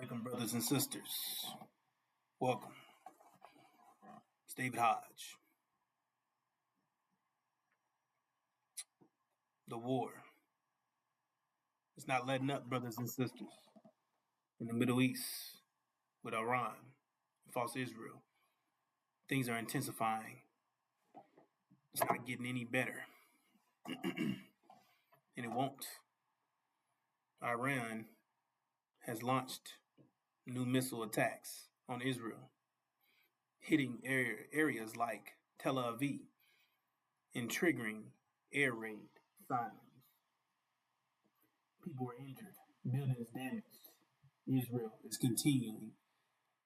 Welcome, brothers and sisters. Welcome. It's David Hodge. The war is not letting up, brothers and sisters. In the Middle East, with Iran, false Israel, things are intensifying. It's not getting any better. And it won't. Iran has launched new missile attacks on Israel, hitting areas like Tel Aviv and triggering air raid sirens. People were injured, buildings damaged. Israel is continuing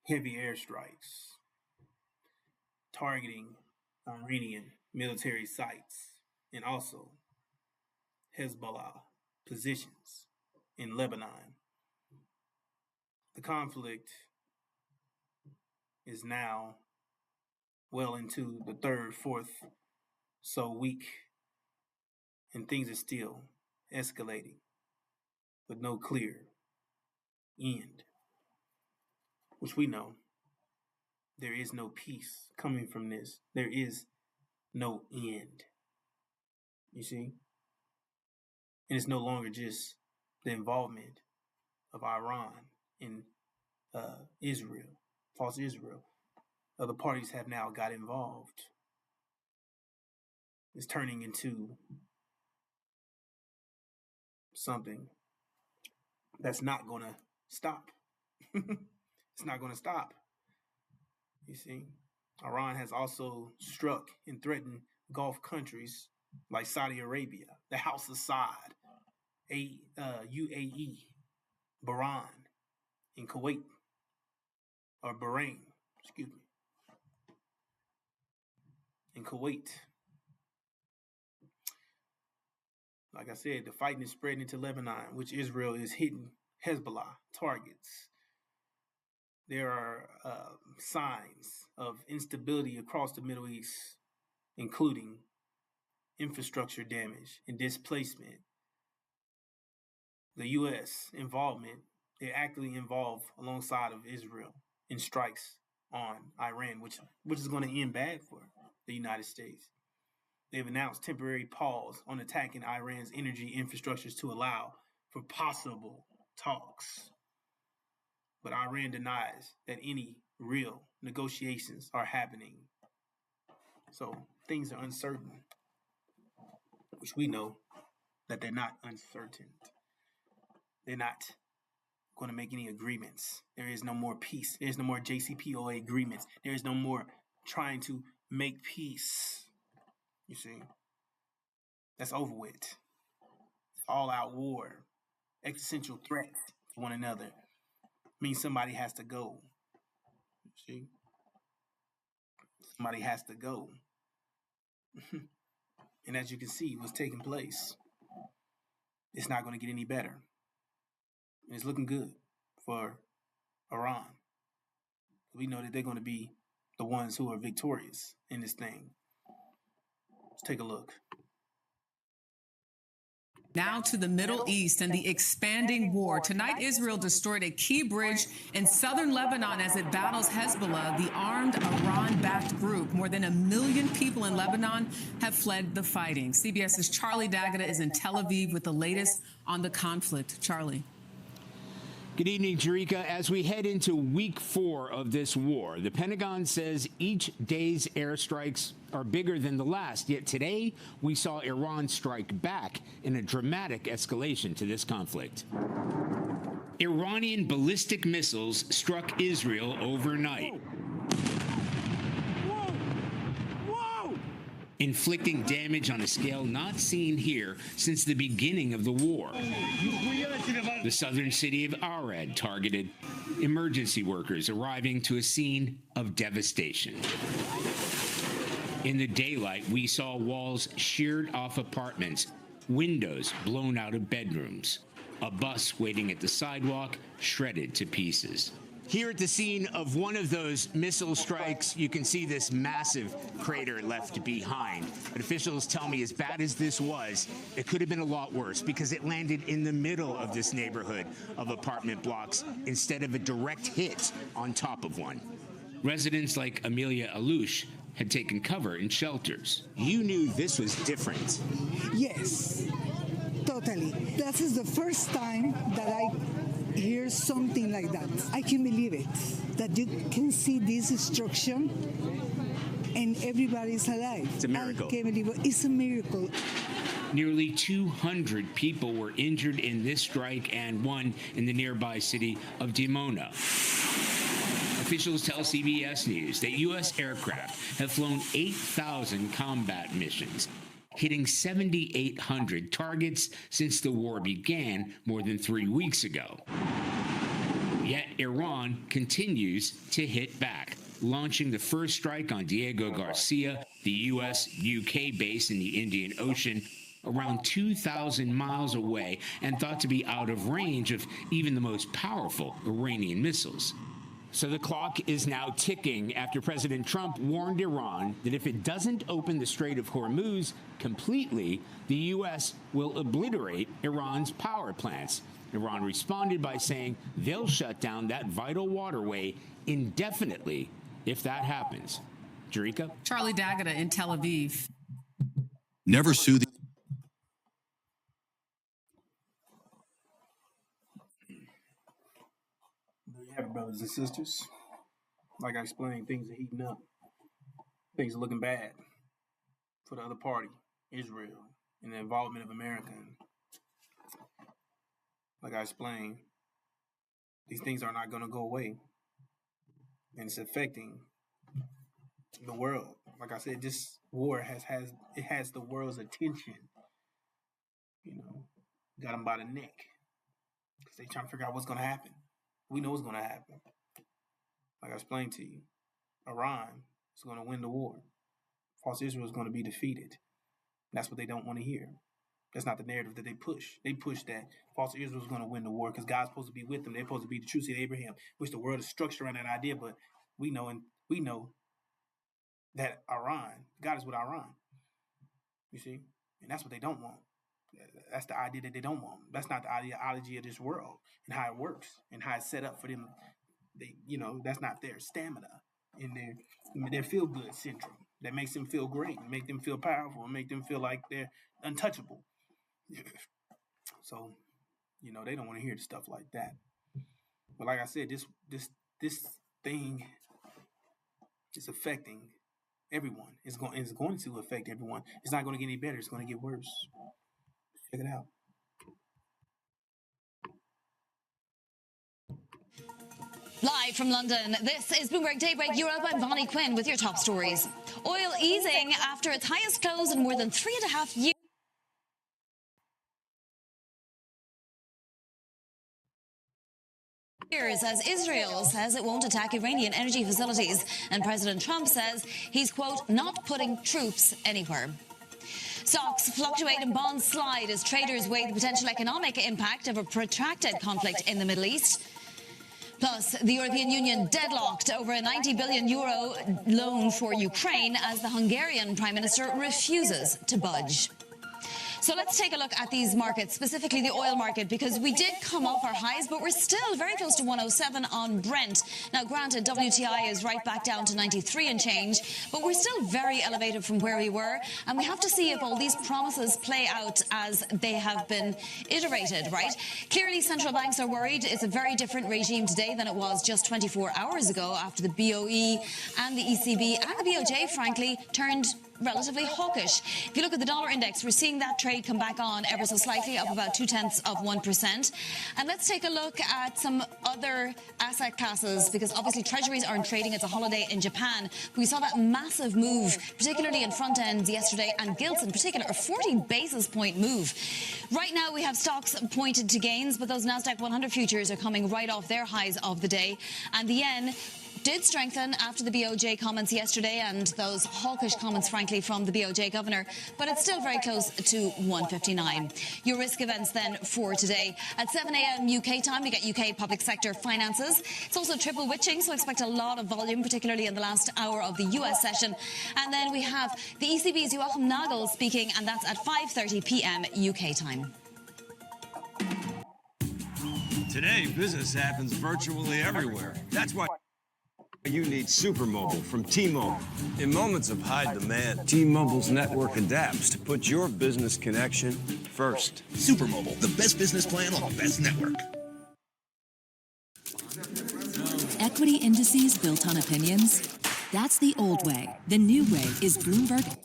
heavy airstrikes, targeting Iranian military sites and also Hezbollah positions in Lebanon. The conflict is now well into the third, fourth week, and things are still escalating with no clear end, which we know there is no peace coming from this. There is no end. You see? And it's no longer just the involvement of Iran in Israel, false Israel. Other parties have now got involved. It's turning into something that's not going to stop. It's not going to stop. You see, Iran has also struck and threatened Gulf countries like Saudi Arabia, the House of Saud, UAE, Bahrain, and Kuwait, or Bahrain, excuse me, in Kuwait. Like I said, the fighting is spreading into Lebanon, which Israel is hitting Hezbollah targets. There are signs of instability across the Middle East, including infrastructure damage and displacement. The U.S. involvement, they're actively involved alongside of Israel in strikes on Iran, which is going to end bad for the United States. They've announced temporary pause on attacking Iran's energy infrastructures to allow for possible talks. But Iran denies that any real negotiations are happening. So things are uncertain, which we know that they're not uncertain. They're not going to make any agreements. There is no more peace. There's no more JCPOA agreements. There is no more trying to make peace. You see, that's over with. All-out war, existential threat to one another. Means somebody has to go. You see, somebody has to go. And as you can see, what's taking place, it's not going to get any better. It's looking good for Iran. We know that they're going to be the ones who are victorious in this thing. Let's take a look. Now to the Middle East and the expanding war. Tonight, Israel destroyed a key bridge in southern Lebanon as it battles Hezbollah, the armed Iran-backed group. More than 1 million people in Lebanon have fled the fighting. CBS's Charlie D'Agata is in Tel Aviv with the latest on the conflict. Charlie. Good evening, Jerika. As we head into week 4 of this war, the Pentagon says each day's airstrikes are bigger than the last. Yet today, we saw Iran strike back in a dramatic escalation to this conflict. Iranian ballistic missiles struck Israel overnight, inflicting damage on a scale not seen here since the beginning of the war. The southern city of Arad targeted, emergency workers arriving to a scene of devastation. In the daylight, we saw walls sheared off apartments, windows blown out of bedrooms, a bus waiting at the sidewalk shredded to pieces. Here at the scene of one of those missile strikes, you can see this massive crater left behind. But officials tell me as bad as this was, it could have been a lot worse because it landed in the middle of this neighborhood of apartment blocks instead of a direct hit on top of one. Residents like Amelia Alouche had taken cover in shelters. You knew this was different. Yes, totally. This is the first time that I hear something like that. I can't believe it, that you can see this destruction and everybody's alive. It's a miracle. I can't believe it. It's a miracle. Nearly 200 people were injured in this strike and one in the nearby city of Dimona. Officials tell CBS News that U.S. aircraft have flown 8,000 combat missions, hitting 7,800 targets since the war began more than 3 weeks ago. Yet Iran continues to hit back, launching the first strike on Diego Garcia, the U.S.-UK base in the Indian Ocean, around 2,000 miles away and thought to be out of range of even the most powerful Iranian missiles. So the clock is now ticking after President Trump warned Iran that if it doesn't open the Strait of Hormuz completely, the U.S. will obliterate Iran's power plants. Iran responded by saying they'll shut down that vital waterway indefinitely if that happens. Jerika? Charlie D'Agata in Tel Aviv. Never sue the... There you have it, brothers and sisters. Like I explained, things are heating up. Things are looking bad for the other party, Israel, and the involvement of America. Like I explained, these things are not going to go away. And it's affecting the world. Like I said, this war has the world's attention. You know, got them by the neck. Because they're trying to figure out what's going to happen. We know what's going to happen. Like I explained to you, Iran is going to win the war. False Israel is going to be defeated. That's what they don't want to hear. That's not the narrative that they push. They push that false Israel is going to win the war because God's supposed to be with them. They're supposed to be the true seed of Abraham, which the world is structured around that idea. But we know that Iran, God is with Iran. You see? And that's what they don't want. That's the idea that they don't want. That's not the ideology of this world and how it works and how it's set up for them. They, that's not their stamina and their feel-good syndrome that makes them feel great and make them feel powerful and make them feel like they're untouchable. So, they don't want to hear stuff like that. But like I said, this thing is affecting everyone. It's going to affect everyone. It's not going to get any better. It's going to get worse. Check it out. Live from London, this is Bloomberg Daybreak Europe. I'm Bonnie Quinn with your top stories. Oil easing after its highest close in more than 3.5 years. As Israel says it won't attack Iranian energy facilities, and President Trump says he's, quote, not putting troops anywhere. Stocks fluctuate and bonds slide as traders weigh the potential economic impact of a protracted conflict in the Middle East. Plus, the European Union deadlocked over a €90 billion loan for Ukraine as the Hungarian Prime Minister refuses to budge. So let's take a look at these markets, specifically the oil market, because we did come off our highs, but we're still very close to 107 on Brent. Now, granted, WTI is right back down to 93 and change, but we're still very elevated from where we were. And we have to see if all these promises play out as they have been iterated, right? Clearly, central banks are worried. It's a very different regime today than it was just 24 hours ago after the BOE and the ECB and the BOJ, frankly, turned relatively hawkish. If you look at the dollar index, we're seeing that trade come back on ever so slightly, up about 0.2%. And let's take a look at some other asset classes, because obviously treasuries aren't trading. It's a holiday in Japan. We saw that massive move, particularly in front ends yesterday, and gilts in particular, a 40 basis point move. Right now we have stocks pointed to gains, but those NASDAQ 100 futures are coming right off their highs of the day. And the yen did strengthen after the BOJ comments yesterday and those hawkish comments, frankly, from the BOJ governor, but it's still very close to 159. Your risk events then for today. At 7 a.m. UK time, we get UK public sector finances. It's also triple witching, so expect a lot of volume, particularly in the last hour of the US session. And then we have the ECB's Joachim Nagel speaking, and that's at 5:30 p.m. UK time. Today, business happens virtually everywhere. That's why you need Supermobile from T-Mobile. In moments of high demand, T-Mobile's network adapts to put your business connection first. Supermobile, the best business plan on the best network. Equity indices built on opinions? That's the old way. The new way is Bloomberg.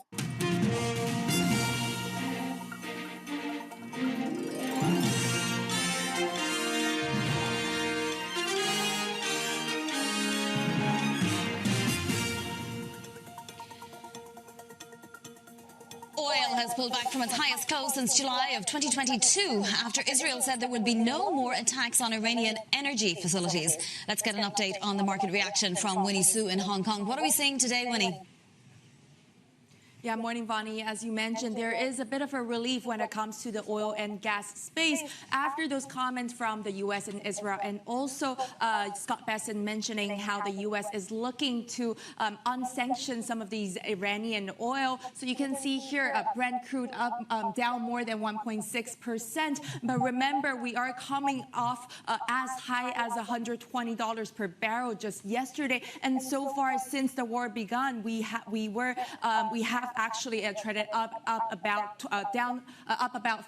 Oil has pulled back from its highest close since July of 2022 after Israel said there would be no more attacks on Iranian energy facilities. Let's get an update on the market reaction from Winnie Su in Hong Kong. What are we seeing today, Winnie? Yeah, morning, Bonnie. As you mentioned, there is a bit of a relief when it comes to the oil and gas space after those comments from the U.S. and Israel, and also Scott Bessent mentioning how the U.S. is looking to unsanction some of these Iranian oil. So you can see here Brent crude up down more than 1.6%. But remember, we are coming off as high as $120 per barrel just yesterday, and so far since the war began, we have actually traded up about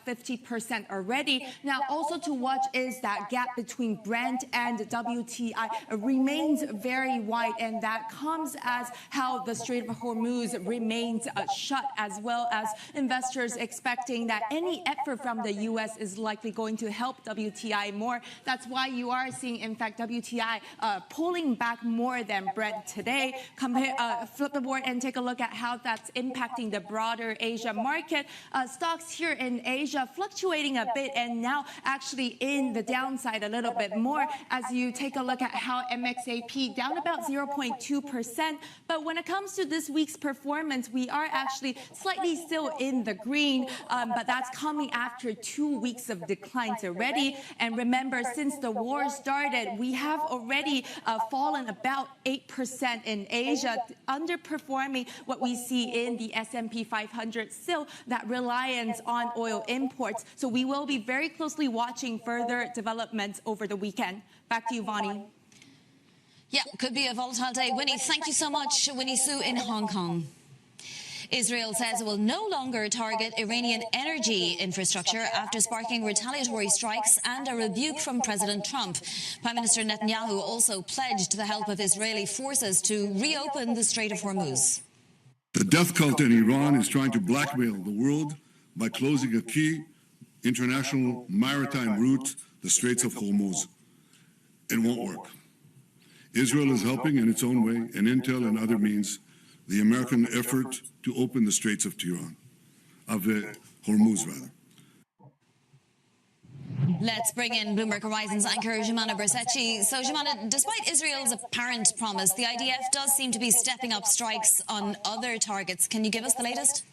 50% already. Now, also to watch is that gap between Brent and WTI remains very wide, and that comes as how the Strait of Hormuz remains shut, as well as investors expecting that any effort from the U.S. is likely going to help WTI more. That's why you are seeing, in fact, WTI pulling back more than Brent today. Flip the board and take a look at how that's impacting the broader Asia market. Stocks here in Asia fluctuating a bit and now actually in the downside a little bit more as you take a look at how MXAP down about 0.2%. But when it comes to this week's performance, we are actually slightly still in the green, but that's coming after 2 weeks of declines already. And remember, since the war started, we have already fallen about 8% in Asia, underperforming what we see in the S&P 500, still that reliance on oil imports. So we will be very closely watching further developments over the weekend. Back to you, Vonnie. Yeah, could be a volatile day. Winnie, thank you so much. Winnie Su in Hong Kong. Israel says it will no longer target Iranian energy infrastructure after sparking retaliatory strikes and a rebuke from President Trump. Prime Minister Netanyahu also pledged the help of Israeli forces to reopen the Strait of Hormuz. The death cult in Iran is trying to blackmail the world by closing a key international maritime route, the Straits of Hormuz. It won't work. Israel is helping in its own way, and intel and other means, the American effort to open the Straits of Hormuz, rather. Let's bring in Bloomberg Horizons anchor Jumana Bersetchi. So, Jumana, despite Israel's apparent promise, the IDF does seem to be stepping up strikes on other targets. Can you give us the latest?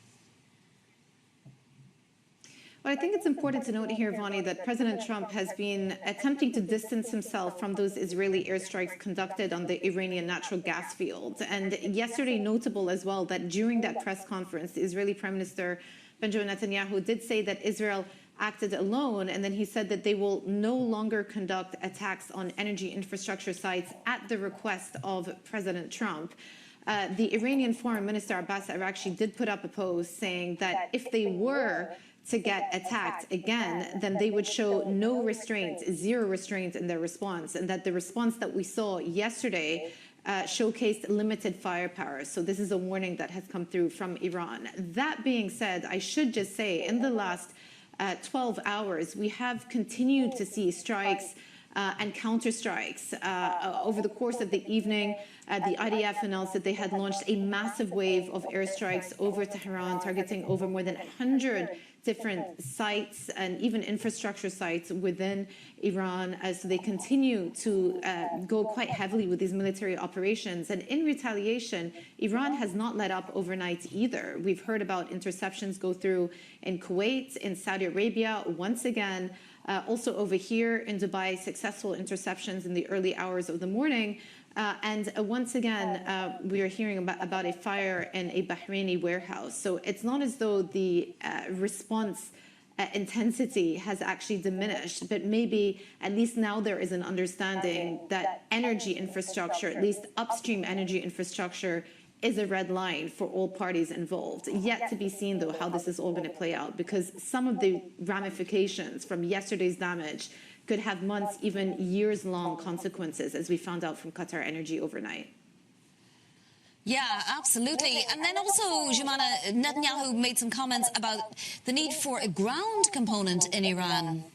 Well, I think it's important to note here, Vonnie, that President Trump has been attempting to distance himself from those Israeli airstrikes conducted on the Iranian natural gas field. And yesterday, notable as well that during that press conference, the Israeli Prime Minister Benjamin Netanyahu did say that Israel acted alone, and then he said that they will no longer conduct attacks on energy infrastructure sites at the request of President Trump. The Iranian Foreign Minister Abbas Araghchi did put up a post saying that if they were to get attacked again, then they would show no restraint, zero restraint in their response, and that the response that we saw yesterday showcased limited firepower. So this is a warning that has come through from Iran. That being said, I should just say in the last 12 hours, we have continued to see strikes and counterstrikes. Over the course of the evening, the IDF announced that they had launched a massive wave of airstrikes over Tehran, targeting over more than 100 different sites and even infrastructure sites within Iran as they continue to go quite heavily with these military operations. And in retaliation, Iran has not let up overnight either. We've heard about interceptions go through in Kuwait, in Saudi Arabia, once again. Also over here in Dubai, successful interceptions in the early hours of the morning. And once again, we are hearing about a fire in a Bahraini warehouse. So it's not as though the response intensity has actually diminished, but maybe at least now there is an understanding that energy infrastructure, at least upstream energy infrastructure, is a red line for all parties involved. Yet to be seen, though, how this is all going to play out, because some of the ramifications from yesterday's damage could have months, even years-long consequences, as we found out from Qatar Energy overnight. Yeah, absolutely. And then also, Jumana, Netanyahu made some comments about the need for a ground component in Iran.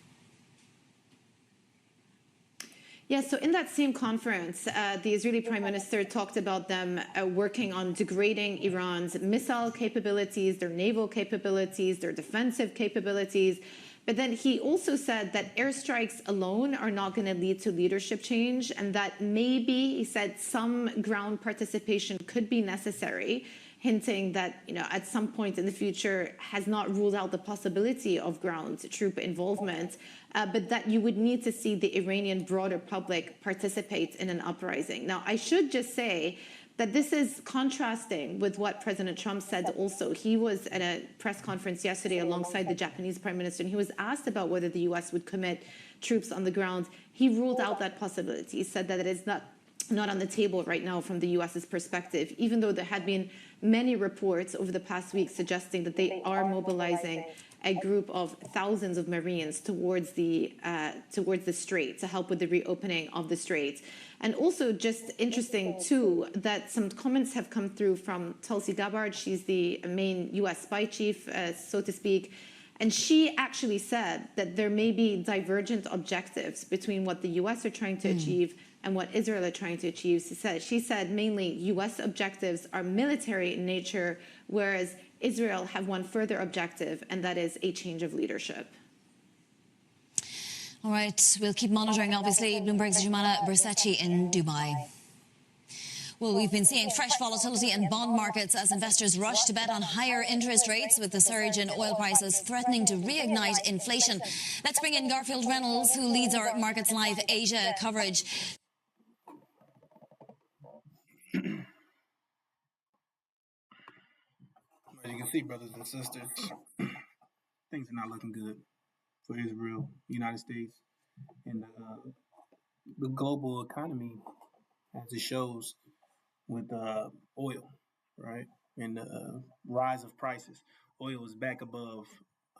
Yes, so in that same conference, the Israeli Prime Minister talked about them working on degrading Iran's missile capabilities, their naval capabilities, their defensive capabilities. But then he also said that airstrikes alone are not going to lead to leadership change, and that maybe, he said, some ground participation could be necessary, hinting that, at some point in the future has not ruled out the possibility of ground troop involvement, but that you would need to see the Iranian broader public participate in an uprising. Now, I should just say that this is contrasting with what President Trump said also. He was at a press conference yesterday alongside the Japanese Prime Minister, and he was asked about whether the U.S. would commit troops on the ground. He ruled out that possibility. He said that it is not on the table right now from the U.S.'s perspective, even though there had been many reports over the past week suggesting that they are mobilizing a group of thousands of Marines towards the strait to help with the reopening of the strait. And also just interesting, too, that some comments have come through from Tulsi Gabbard. She's the main U.S. spy chief, so to speak. And she actually said that there may be divergent objectives between what the U.S. are trying to achieve and what Israel are trying to achieve. She said mainly U.S. objectives are military in nature, whereas Israel have one further objective, and that is a change of leadership. All right, we'll keep monitoring, obviously. Bloomberg's Jumana Bersachi in Dubai. Well, we've been seeing fresh volatility in bond markets as investors rush to bet on higher interest rates, with the surge in oil prices threatening to reignite inflation. Let's bring in Garfield Reynolds, who leads our Markets Live Asia coverage. As you can see, brothers and sisters, things are not looking good for Israel, the United States, and the global economy, as it shows with oil, right? And the rise of prices. Oil is back above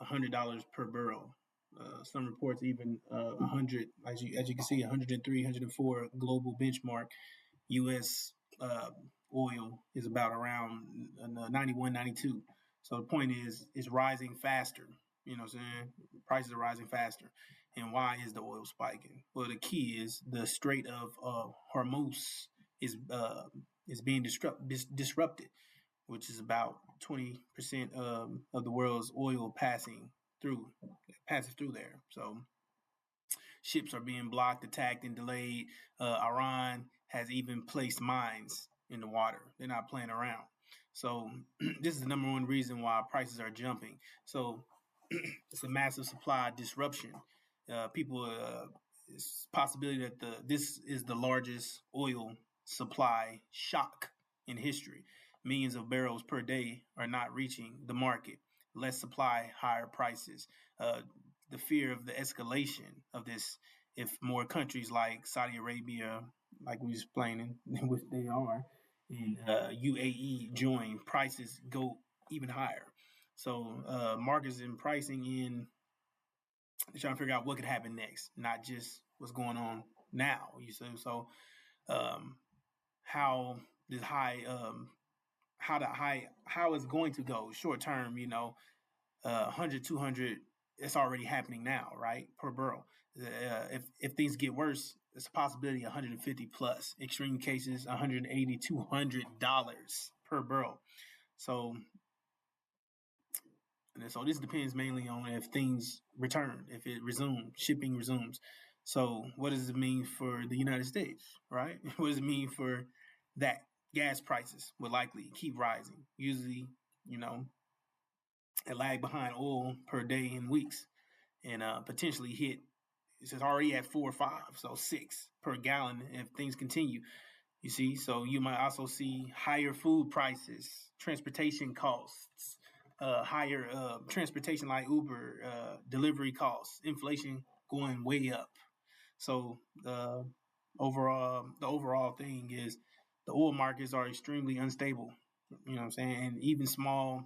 $100 per barrel. Some reports even 100, as you can see, 103, 104 global benchmark. U.S. Oil is about around 91, 92. So the point is, it's rising faster. You know what I'm saying? Prices are rising faster. And why is the oil spiking? Well, the key is the Strait of Hormuz is being disrupted, which is about 20% of the world's oil passes through there. So ships are being blocked, attacked, and delayed. Iran has even placed mines in the water. They're not playing around. So this is the number one reason why prices are jumping. So it's a massive supply disruption. It's a possibility that this is the largest oil supply shock in history. Millions of barrels per day are not reaching the market. Less supply, higher prices. The fear of the escalation of this, if more countries like Saudi Arabia, like we was explaining, which they are, and UAE join, prices go even higher. So markets and pricing in, trying to figure out what could happen next, not just what's going on now. You see, so how it's going to go short term. 100, 200. It's already happening now, right? Per barrel. If things get worse, it's a possibility 150 plus. Extreme cases, $180, $200 per barrel. So And so this depends mainly on if things return, if it resumes, shipping resumes. So what does it mean for the United States, right? What does it mean for that? Gas prices will likely keep rising. Usually, it lag behind oil per day in weeks, and potentially hit. It's already at 4 or 5, so 6 per gallon if things continue. You see, so you might also see higher food prices, transportation costs, higher transportation like Uber, delivery costs, inflation going way up. So the overall thing is the oil markets are extremely unstable. You know what I'm saying? And even small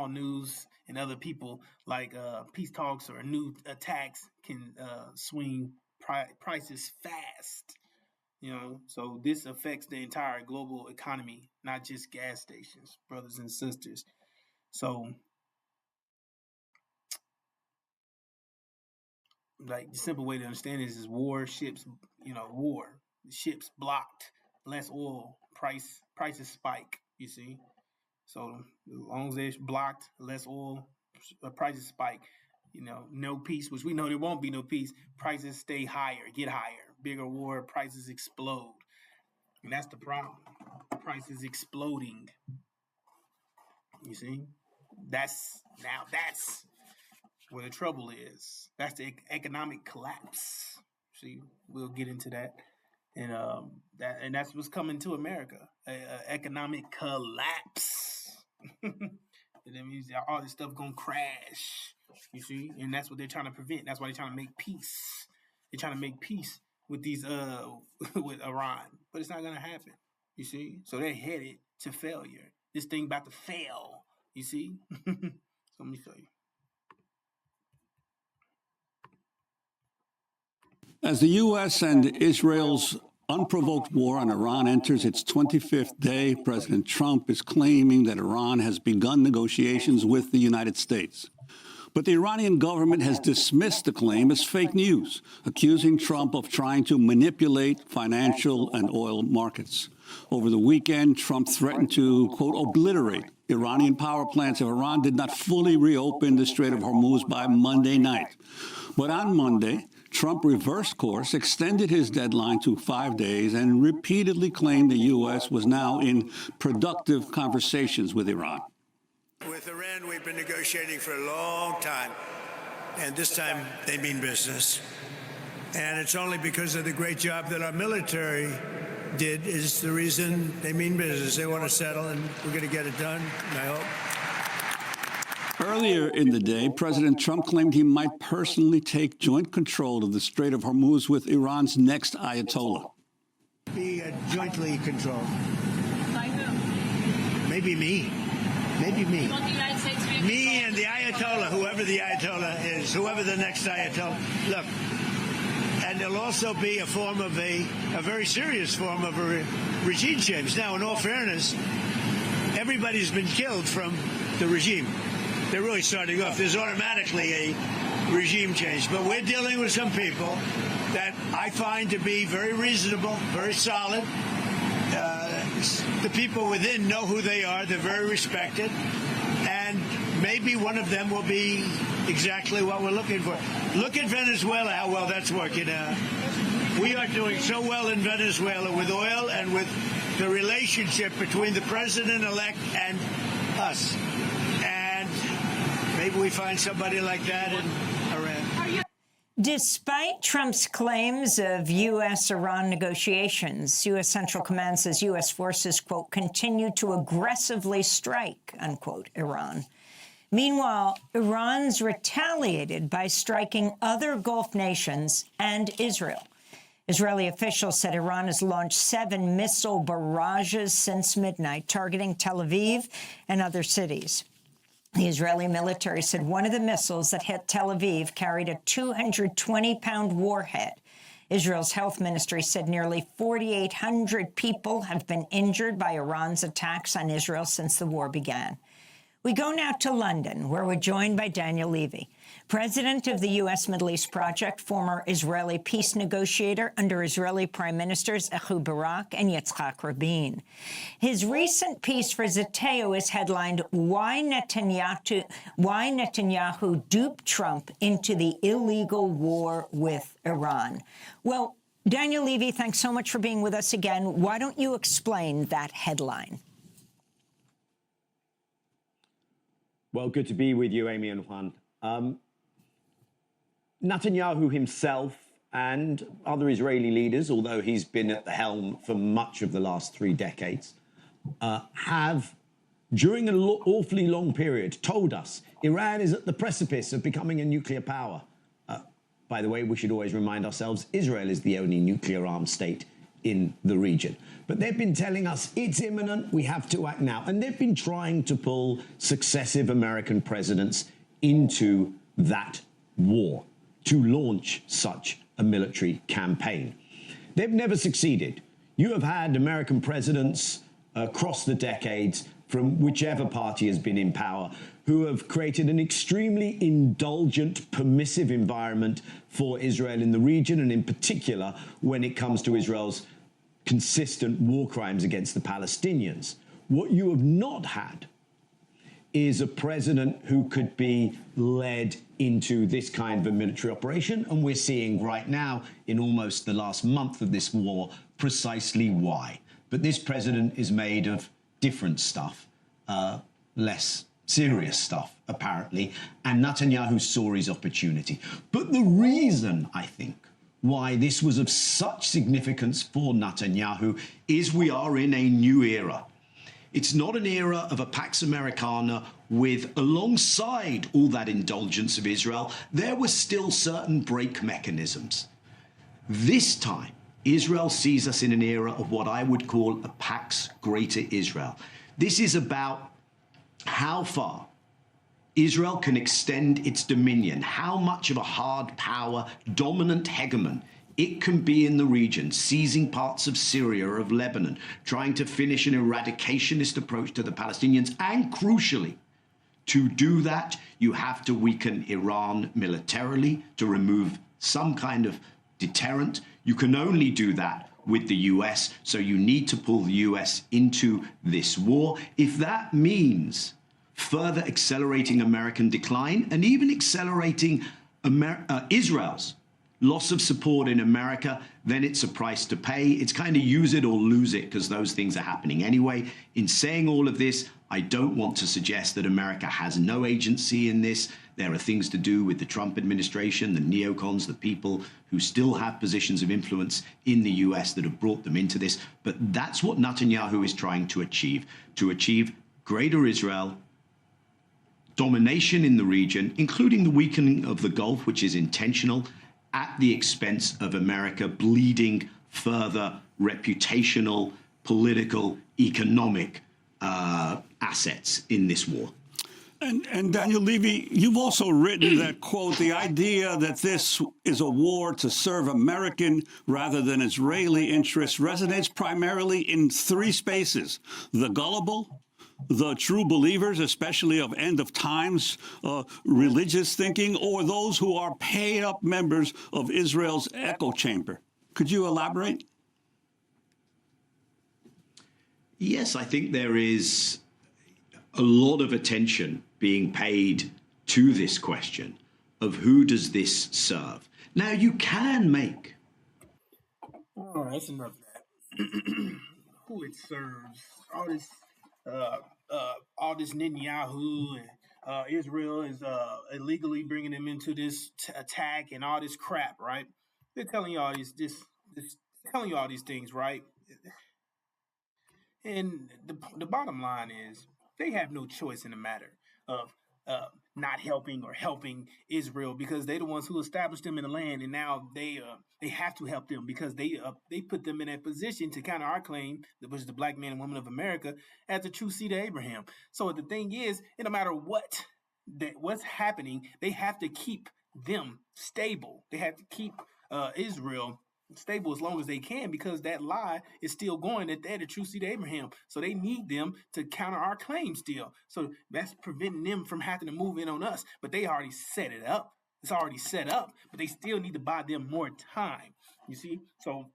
news and other people like peace talks or new attacks can swing prices fast. So this affects the entire global economy, not just gas stations, brothers and sisters. So, like, the simple way to understand this is ships blocked, less oil, prices spike, you see. So as long as they're blocked, less oil, prices spike. No peace, which we know there won't be no peace. Prices stay higher, get higher. Bigger war, prices explode. And that's the problem. Prices exploding. You see? That's where the trouble is. That's the economic collapse. See, we'll get into that. And that's what's coming to America. Economic collapse. And that means all this stuff gonna crash. You see? And that's what they're trying to prevent. That's why they're trying to make peace. They're trying to make peace with these with Iran. But it's not gonna happen. You see? So they're headed to failure. This thing about to fail. You see? So let me show you. As the U.S. and Israel's unprovoked war on Iran enters its 25th day, President Trump is claiming that Iran has begun negotiations with the United States. But the Iranian government has dismissed the claim as fake news, accusing Trump of trying to manipulate financial and oil markets. Over the weekend, Trump threatened to, quote, obliterate Iranian power plants if Iran did not fully reopen the Strait of Hormuz by Monday night. But on Monday, Trump reversed course, extended his deadline to 5 days, and repeatedly claimed the U.S. was now in productive conversations with Iran. With Iran, we've been negotiating for a long time, and this time they mean business. And it's only because of the great job that our military did is the reason they mean business. They want to settle, and we're going to get it done, I hope. Earlier in the day, President Trump claimed he might personally take joint control of the Strait of Hormuz with Iran's next Ayatollah. Be jointly controlled. By who? Maybe me. Maybe me. Me and the Ayatollah, whoever the Ayatollah is, whoever the next Ayatollah. Look, and there'll also be a form of a very serious form of a regime change. Now, in all fairness, everybody's been killed from the regime. They're really starting off. There's automatically a regime change. But we're dealing with some people that I find to be very reasonable, very solid. The people within know who they are. They're very respected. And maybe one of them will be exactly what we're looking for. Look at Venezuela, how well that's working out. We are doing so well in Venezuela with oil and with the relationship between the president-elect and us. And maybe we find somebody like that in Iran. Despite Trump's claims of U.S.-Iran negotiations, U.S. Central Command says U.S. forces, quote, continue to aggressively strike, unquote, Iran. Meanwhile, Iran's retaliated by striking other Gulf nations and Israel. Israeli officials said Iran has launched 7 missile barrages since midnight, targeting Tel Aviv and other cities. The Israeli military said one of the missiles that hit Tel Aviv carried a 220-pound warhead. Israel's health ministry said nearly 4,800 people have been injured by Iran's attacks on Israel since the war began. We go now to London, where we're joined by Daniel Levy. President of the U.S. Middle East Project, former Israeli peace negotiator under Israeli Prime Ministers Ehud Barak and Yitzhak Rabin. His recent piece for Zeteo is headlined, Why Netanyahu Duped Trump into the Illegal War with Iran. Well, Daniel Levy, thanks so much for being with us again. Why don't you explain that headline? Well, good to be with you, Amy and Juan. Netanyahu himself and other Israeli leaders, although he's been at the helm for much of the last 3 decades, have, during an awfully long period, told us Iran is at the precipice of becoming a nuclear power. By the way, we should always remind ourselves Israel is the only nuclear-armed state in the region. But they've been telling us it's imminent, we have to act now. And they've been trying to pull successive American presidents into that war, to launch such a military campaign. They've never succeeded. You have had American presidents across the decades from whichever party has been in power who have created an extremely indulgent, permissive environment for Israel in the region, and in particular when it comes to Israel's consistent war crimes against the Palestinians. What you have not had is a president who could be led into this kind of a military operation, and we're seeing right now, in almost the last month of this war, precisely why. But this president is made of different stuff, less serious stuff, apparently, and Netanyahu saw his opportunity. But the reason, I think, why this was of such significance for Netanyahu is we are in a new era. It's not an era of a Pax Americana with, alongside all that indulgence of Israel, there were still certain brake mechanisms. This time, Israel sees us in an era of what I would call a Pax Greater Israel. This is about how far Israel can extend its dominion, how much of a hard power, dominant hegemon it can be in the region, seizing parts of Syria or of Lebanon, trying to finish an eradicationist approach to the Palestinians, and crucially, to do that, you have to weaken Iran militarily to remove some kind of deterrent. You can only do that with the US, so you need to pull the US into this war. If that means further accelerating American decline and even accelerating Israel's loss of support in America, then it's a price to pay. It's kind of use it or lose it, because those things are happening anyway. In saying all of this, I don't want to suggest that America has no agency in this. There are things to do with the Trump administration, the neocons, the people who still have positions of influence in the US that have brought them into this. But that's what Netanyahu is trying to achieve greater Israel, domination in the region, including the weakening of the Gulf, which is intentional, at the expense of America bleeding further reputational, political, economic assets in this war. And Daniel Levy, you've also written that, quote, the idea that this is a war to serve American rather than Israeli interests resonates primarily in 3 spaces: the gullible, the true believers, especially of end of times religious thinking, or those who are paid up members of Israel's echo chamber. Could you elaborate? Yes, I think there is a lot of attention being paid to this question of who does this serve. Now, you can make... All right, that's enough of that. Who it serves, all this Netanyahu and Israel is illegally bringing them into this attack and all this crap, right? They're telling you all telling you all these things, right? And the bottom line is they have no choice in the matter of not helping or helping Israel, because they're the ones who established them in the land, and now they have to help them because they put them in a position to counter our claim, which is the black man and woman of America, as the true seed of Abraham. So the thing is, no matter what's happening, they have to keep them stable. They have to keep Israel stable as long as they can, because that lie is still going that they're the true seed of Abraham. So they need them to counter our claim still. So that's preventing them from having to move in on us. But they already set it up It's already set up, but they still need to buy them more time. You see? So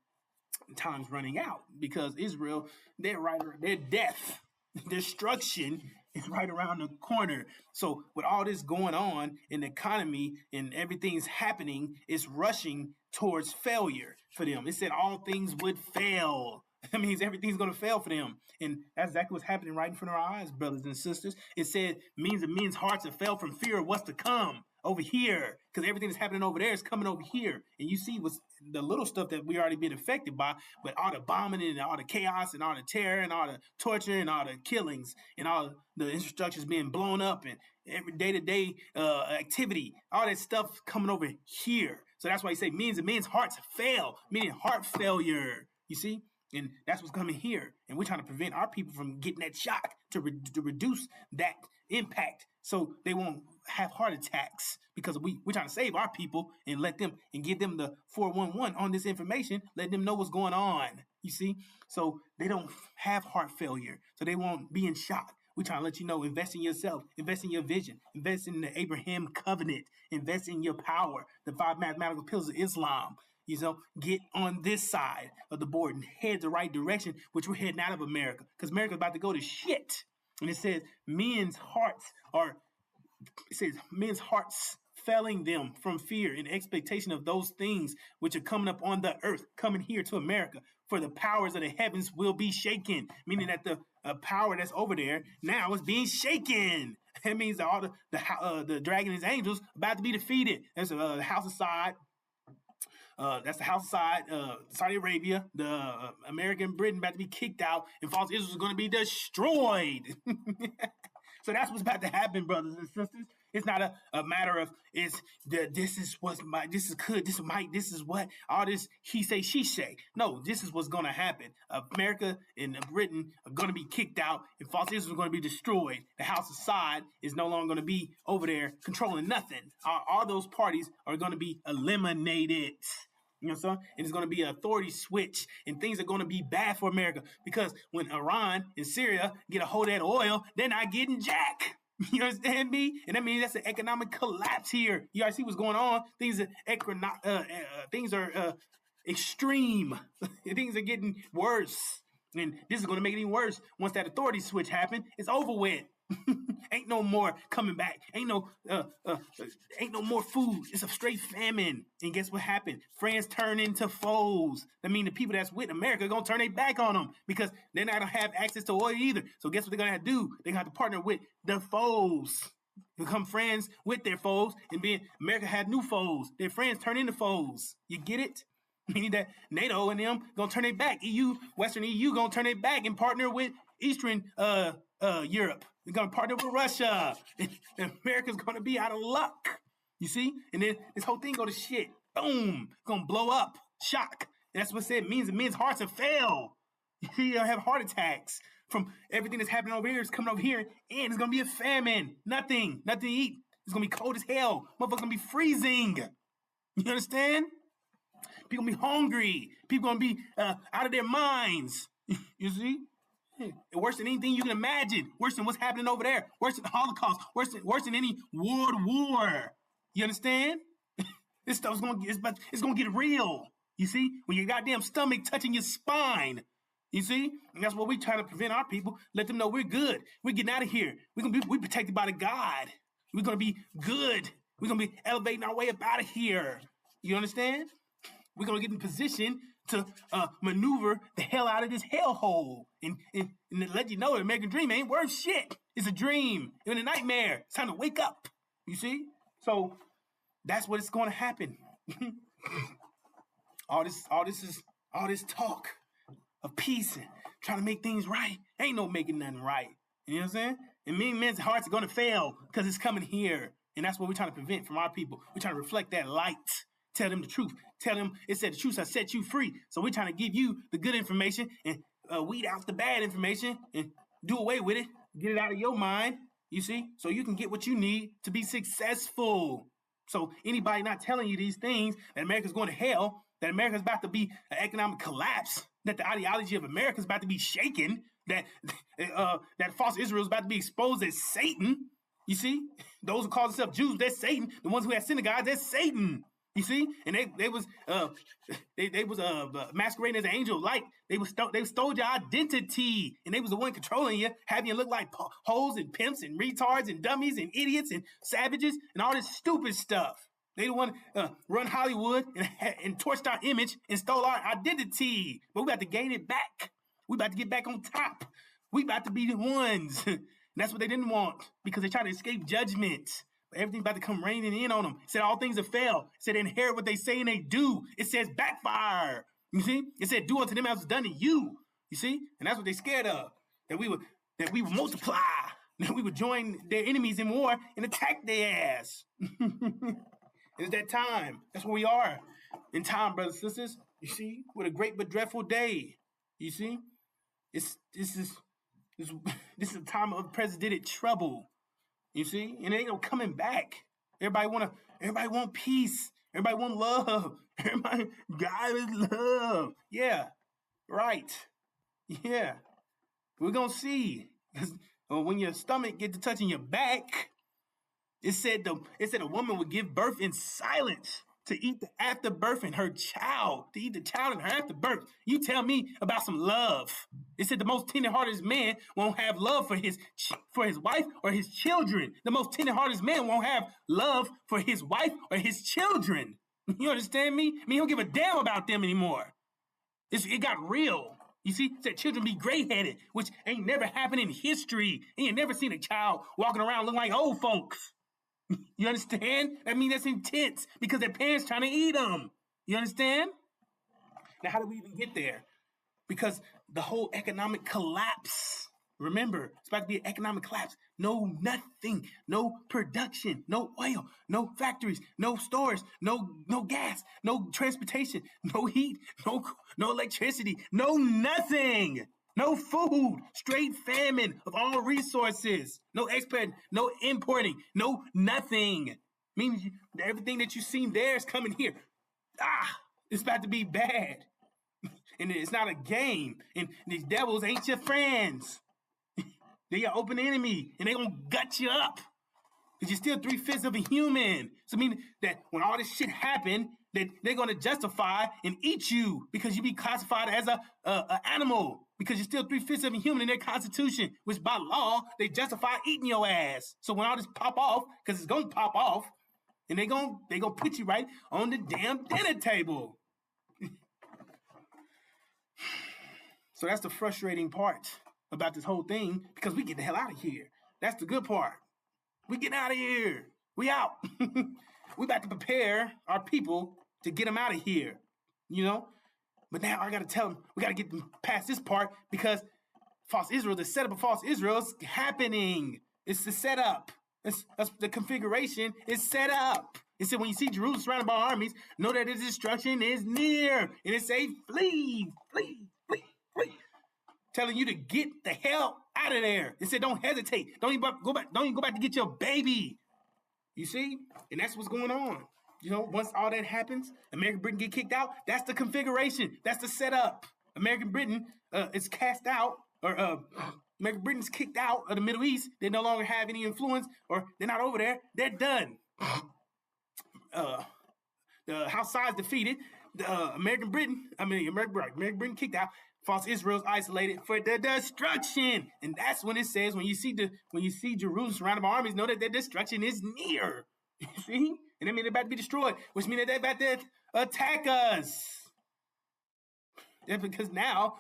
time's running out because Israel, their death, their destruction is right around the corner. So with all this going on in the economy and everything's happening, it's rushing towards failure for them. It said all things would fail. That means everything's going to fail for them. And that's exactly what's happening right in front of our eyes, brothers and sisters. It said means that men's hearts have failed from fear of what's to come over here, because everything that's happening over there is coming over here. And you see what's the little stuff that we already been affected by, but all the bombing and all the chaos and all the terror and all the torture and all the killings and all the infrastructure's being blown up and every day-to-day activity, all that stuff coming over here. So that's why you say means that men's hearts fail, meaning heart failure. You see? And that's what's coming here. And we're trying to prevent our people from getting that shock to reduce that impact so they won't have heart attacks, because we're trying to save our people and let them and give them the 411 on this information, let them know what's going on. You see? So they don't have heart failure, so they won't be in shock. We're trying to let you know, invest in yourself, invest in your vision, invest in the Abraham covenant, invest in your power, the 5 mathematical pillars of Islam. You know, get on this side of the board and head the right direction, which we're heading out of America, because America's about to go to shit. And it says men's hearts failing them from fear and expectation of those things which are coming up on the earth, coming here to America. For the powers of the heavens will be shaken, meaning that the power that's over there now is being shaken. That means that all the dragon and his angels about to be defeated. That's the house of Saud. That's the house side, Saudi Arabia, the American Britain about to be kicked out, and false Israel is going to be destroyed. So that's what's about to happen, brothers and sisters. It's not a matter of this is what all this he say she say. No, this is what's going to happen. America and Britain are going to be kicked out, and false Israel is going to be destroyed. The house of Saud is no longer going to be over there controlling nothing. All those parties are going to be eliminated. You know what I'm saying? And it's going to be an authority switch, and things are going to be bad for America, because when Iran and Syria get a hold of that oil, they're not getting jack. You understand me? And that means that's an economic collapse here. You guys see what's going on? Things are extreme. Things are getting worse. And this is going to make it even worse. Once that authority switch happens, it's over with. Ain't no more coming back. Ain't no more food. It's a straight famine. And guess what happened? Friends turn into foes. That means the people that's with America are going to turn their back on them, because they're not going to have access to oil either. So guess what they're going to have to do? They're going to have to partner with the foes. Become friends with their foes. And then America had new foes. Their friends turn into foes. You get it? Meaning that NATO and them going to turn their back. Western EU going to turn their back and partner with Eastern Europe. They're going to partner with Russia. And America's going to be out of luck. You see? And then this whole thing go to shit. Boom. It's going to blow up. Shock. And that's what it said. Men's hearts have failed. You have heart attacks from everything that's happening over here. It's coming over here. And it's going to be a famine. Nothing to eat. It's going to be cold as hell. Motherfuckers going to be freezing. You understand? People going to be hungry. People going to be out of their minds. You see? Worse than anything you can imagine. Worse than what's happening over there. Worse than the Holocaust. Worse than any world war. You understand? This stuff's it's gonna get real. You see? When your goddamn stomach touching your spine. You see? And that's what we try to prevent our people. Let them know we're good. We're getting out of here. We're protected by the God. We're gonna be good. We're gonna be elevating our way up out of here. You understand? We're gonna get in position to maneuver the hell out of this hellhole and let you know the American dream ain't worth shit. It's a dream. It's a nightmare. It's time to wake up. You see? So that's what it's going to happen. all this talk of peace and trying to make things right. Ain't no making nothing right. You know what I'm saying? And men's hearts are going to fail because it's coming here. And that's what we're trying to prevent from our people. We're trying to reflect that light. Tell them the truth. Tell them it said the truth has set you free. So we're trying to give you the good information and weed out the bad information and do away with it. Get it out of your mind, you see, so you can get what you need to be successful. So anybody not telling you these things, that America's going to hell, that America's about to be an economic collapse, that the ideology of America is about to be shaken, that false Israel is about to be exposed as Satan, You see, those who call themselves Jews, they're Satan. The ones who had synagogues, they're Satan. You see, and they was masquerading as an angel. Like they stole your identity, and they was the one controlling you, having you look like hoes and pimps and retards and dummies and idiots and savages and all this stupid stuff. They the one run Hollywood and torched our image and stole our identity. But we about to gain it back. We about to get back on top. We about to be the ones. And that's what they didn't want because they tried to escape judgment. But everything's about to come raining in on them. It said all things have failed. It said inherit what they say and they do. It says backfire. You see? It said do unto them as was done to you. You see? And that's what they scared of. That we would multiply. That we would join their enemies in war and attack their ass. It's that time. That's where we are in time, brothers and sisters. You see? What a great but dreadful day. You see? This is a time of unprecedented trouble. You see? And it ain't no coming back. Everybody want peace. Everybody want love. Everybody, God is love. Yeah. Right. Yeah. We're gonna see. When your stomach gets to touching your back, it said a woman would give birth in silence to eat the afterbirth in her child, to eat the child in her afterbirth. You tell me about some love. It said the most tender-hearted man won't have love for his wife or his children. The most tender-hearted man won't have love for his wife or his children. You understand me? I mean, he don't give a damn about them anymore. It got real. You see, it said children be gray-headed, which ain't never happened in history. And you never seen a child walking around looking like old folks. You understand? I mean, that's intense because their parents trying to eat them. You understand? Now, how do we even get there? Because the whole economic collapse. Remember, it's about to be an economic collapse. No nothing. No production. No oil. No factories. No stores. No gas. No transportation. No heat. No electricity. No nothing. No food, straight famine of all resources. No export, no importing, no nothing. Meaning everything that you've seen there is coming here. It's about to be bad. And it's not a game. And these devils ain't your friends. They're your open enemy. And they're going to gut you up. Because you're still 3/5 of a human. So I mean that when all this shit happened, that they're going to justify and eat you because you be classified as a animal. Because you're still 3/5 of a human in their constitution, which by law, they justify eating your ass. So when all this pop off, because it's going to pop off, and they gonna put you right on the damn dinner table. So that's the frustrating part about this whole thing, because we get the hell out of here. That's the good part. We getting out of here. We out. We about to prepare our people to get them out of here, you know? But now I got to tell them, we got to get them past this part because false Israel, the setup of false Israel is happening. It's the setup. That's the configuration is set up. It said when you see Jerusalem surrounded by armies, know that its destruction is near. And it say, flee, flee, flee, flee. Telling you to get the hell out of there. It said don't hesitate. Don't even go back to get your baby. You see? And that's what's going on. You know, once all that happens, American Britain get kicked out. That's the configuration. That's the setup. American Britain is cast out, or American Britain's kicked out of the Middle East. They no longer have any influence, or they're not over there. They're done. The House side's defeated. American Britain kicked out. False Israel's isolated for the destruction, and that's when it says when you see Jerusalem surrounded by armies, know that their destruction is near. You see. And that means they're about to be destroyed, which means that they're about to attack us. That's because now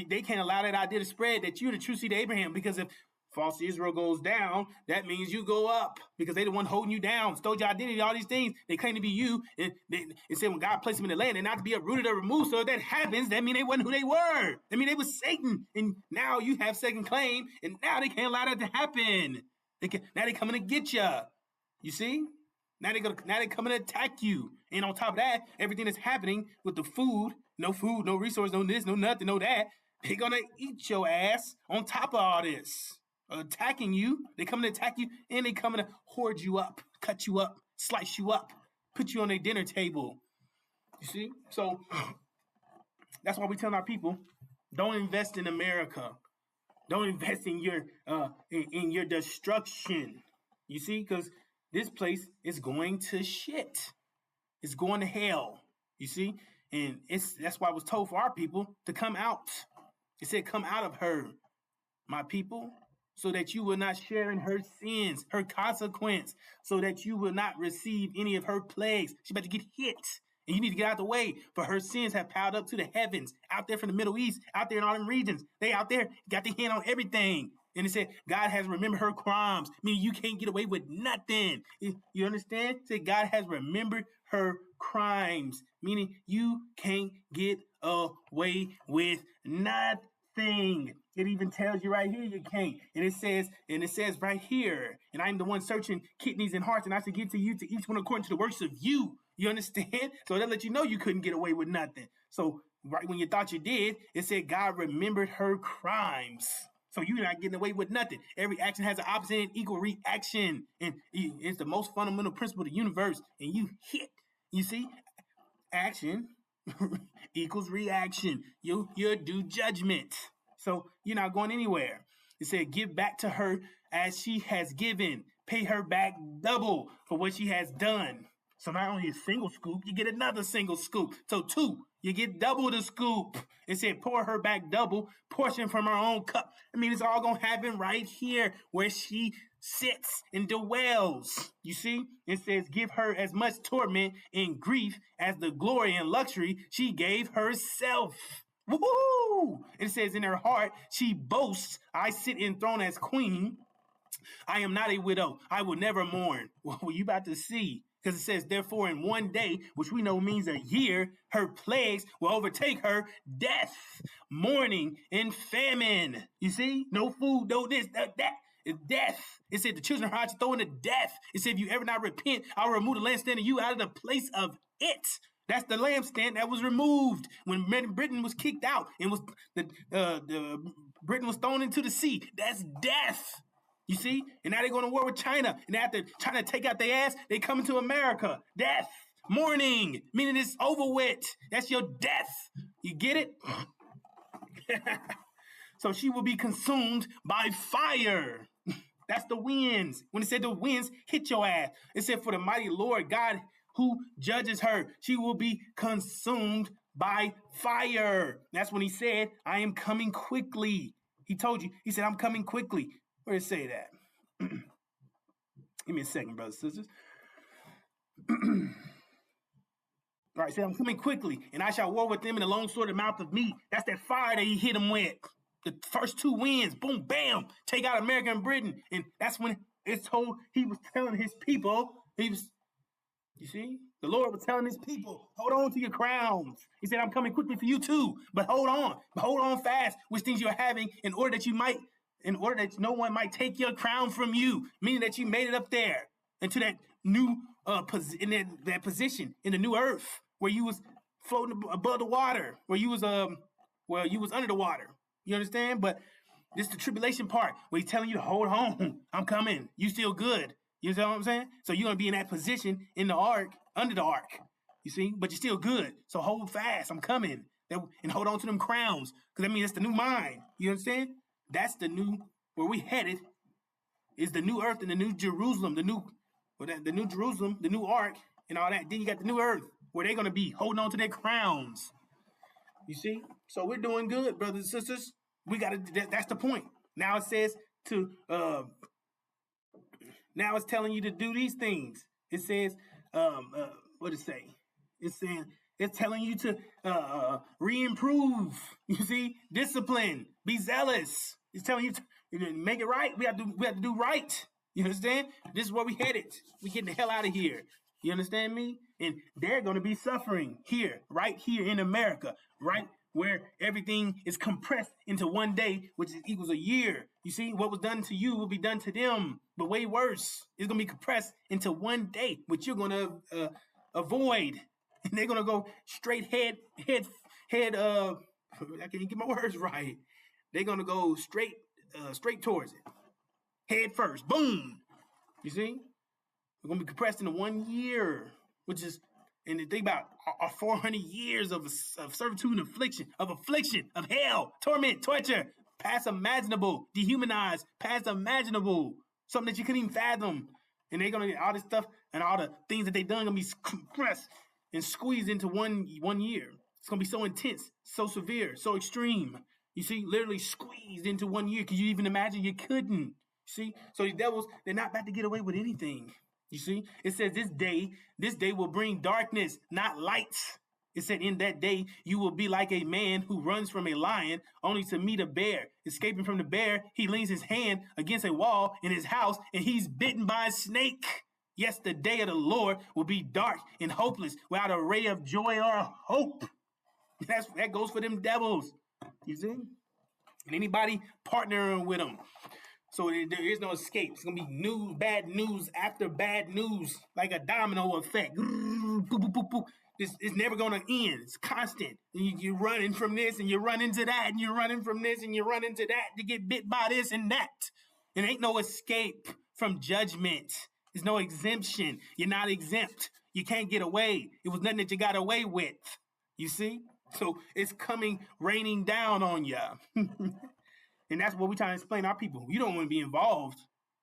they can't allow that idea to spread that you're the true seed of Abraham. Because if false Israel goes down, that means you go up. Because they're the one holding you down, stole your identity, all these things. They claim to be you. And it said when God placed them in the land, they're not to be uprooted or removed. So if that happens, that means they wasn't who they were. That means they was Satan. And now you have second claim. And now they can't allow that to happen. Now they're coming to get you. You see? Now they're coming to attack you. And on top of that, everything that's happening with the food, no resource, no this, no nothing, no that, they're going to eat your ass on top of all this. Attacking you. They coming to attack you, and they coming to hoard you up, cut you up, slice you up, put you on their dinner table. You see? So that's why we tell our people, don't invest in America. Don't invest in your destruction. You see, because this place is going to shit. It's going to hell. You see, and that's why it was told for our people to come out. It said, "Come out of her, my people, so that you will not share in her sins, her consequence, so that you will not receive any of her plagues." She's about to get hit. And you need to get out the way, for her sins have piled up to the heavens, out there from the Middle East, out there in all them regions. They out there, got their hand on everything. And it said, God has remembered her crimes, meaning you can't get away with nothing. You understand? It said, God has remembered her crimes, meaning you can't get away with nothing. It even tells you right here you can't. And it says right here, and I'm the one searching kidneys and hearts, and I should give to you, to each one according to the works of you. You understand? So that let you know you couldn't get away with nothing. So right when you thought you did, it said God remembered her crimes. So you're not getting away with nothing. Every action has an opposite and equal reaction. And it's the most fundamental principle of the universe. And you hit. You see? Action equals reaction. You do judgment. So you're not going anywhere. It said, give back to her as she has given. Pay her back double for what she has done. So not only a single scoop, you get another single scoop. So 2, you get double the scoop. It said, pour her back double, portion from her own cup. I mean, it's all going to happen right here where she sits and dwells. You see, it says, give her as much torment and grief as the glory and luxury she gave herself. Woohoo! It says, in her heart, she boasts, I sit enthroned as queen. I am not a widow. I will never mourn. Well, you about to see. Because it says, therefore, in one day, which we know means a year, her plagues will overtake her, death, mourning, and famine. You see? No food, no this, that. It's death. It said the children of her hearts throw into death. It said, if you ever not repent, I'll remove the lampstand of you out of the place of it. That's the lampstand that was removed when Britain was kicked out and was Britain was thrown into the sea. That's death. You see? And now they're going to war with China. And after China take out their ass, they come into America. Death. Mourning. Meaning it's over with. That's your death. You get it? So she will be consumed by fire. That's the winds. When it said the winds hit your ass, it said for the mighty Lord God who judges her, she will be consumed by fire. That's when he said, I am coming quickly. He told you. He said, I'm coming quickly. Where did it say that? Give me a second, brothers and sisters. All right, say, I'm coming quickly, and I shall war with them in the long sword of the mouth of me. That's that fire that he hit them with. The first 2 winds, boom, bam, take out America and Britain. And that's when it's told, he was telling his people, you see, the Lord was telling his people, hold on to your crowns. He said, I'm coming quickly for you too, but hold on fast, which things you're having in order that no one might take your crown from you, meaning that you made it up there into that new that position in the new earth where you was floating above the water, where you was under the water. You understand? But this is the tribulation part where he's telling you to hold on. I'm coming. You still good. You know what I'm saying? So you're going to be in that position in the ark, under the ark. You see? But you're still good. So hold fast. I'm coming. And hold on to them crowns. Because that means that's the new mind. You understand? That's the new, where we headed is the new earth and the new Jerusalem, the new Jerusalem, the new ark and all that. Then you got the new earth where they're going to be holding on to their crowns. You see? So we're doing good, brothers and sisters. We got to, that's the point. Now it says to, now it's telling you to do these things. It says, what did it say? It's saying, it's telling you to re-improve. You see? Discipline. Be zealous. It's telling you to make it right. We have to do right. You understand? This is where we headed. We getting the hell out of here. You understand me? And they're going to be suffering here, right here in America, right where everything is compressed into one day, which equals a year. You see, what was done to you will be done to them, but way worse. It's going to be compressed into one day, which you're going to avoid. And they're going to go straight head, I can't get my words right. They're going to go straight towards it. Head first. Boom. You see? We're going to be compressed into 1 year, which is, and think about our 400 years of servitude and affliction, of hell, torment, torture, past imaginable, dehumanized, past imaginable. something that you couldn't even fathom. And they're gonna get all this stuff and all the things that they done gonna be compressed and squeezed into one year. It's gonna be so intense, so severe, so extreme. You see, literally squeezed into 1 year. Could you even imagine? You couldn't. See, so the devils, they're not about to get away with anything. You see, it says this day will bring darkness, not light. It said in that day, you will be like a man who runs from a lion only to meet a bear. Escaping from the bear, he leans his hand against a wall in his house and he's bitten by a snake. Yes, the day of the Lord will be dark and hopeless without a ray of joy or hope. That goes for them devils. You see? And anybody partnering with them. So there is no escape. It's going to be bad news after bad news, like a domino effect. It's never going to end. It's constant. And you're running from this, and you're running to that, and you're running from this, and you're running to that to get bit by this and that. And ain't no escape from judgment. There's no exemption. You're not exempt. You can't get away. It was nothing that you got away with. You see? So it's coming, raining down on you. And that's what we're trying to explain to our people. You don't want to be involved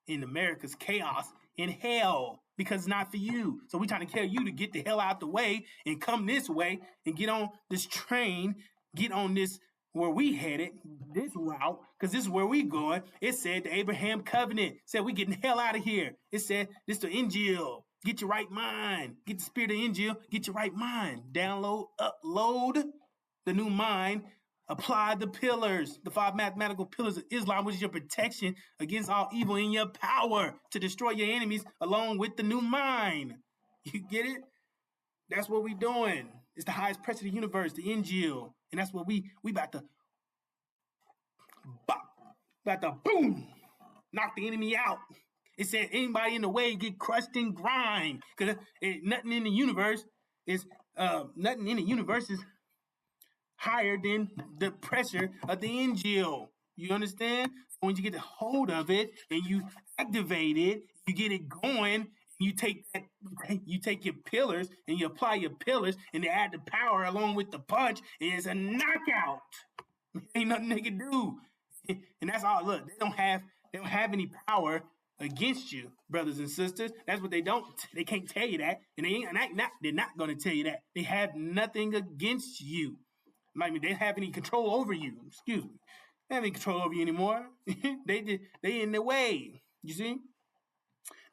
in America's chaos in hell because it's not for you. So we're trying to tell you to get the hell out the way and come this way and get on this train, get on this where we headed, this route, because this is where we going. It said the Abraham covenant. Said we getting the hell out of here. It said this the Injil. Get your right mind. Get the spirit of Injil. Get your right mind. Download, upload the new mind. Apply the pillars, the 5 mathematical pillars of Islam, which is your protection against all evil in your power to destroy your enemies along with the new mind. You get it? That's what we doing. It's the highest pressure of the universe, the Injil. And that's what we about to boom, knock the enemy out. It said anybody in the way get crushed and grind. Because nothing in the universe is higher than the pressure of the Injil. You understand? When you get a hold of it and you activate it, you get it going. You take your pillars and you apply your pillars and they add the power along with the punch, and it's a knockout. Ain't nothing they can do, and that's all. Look, they don't have any power against you, brothers and sisters. That's what they don't. They can't tell you that, and they're not going to tell you that. They have nothing against you. I mean, they don't have any control over you. Excuse me. They have any control over you anymore. They in the way. You see?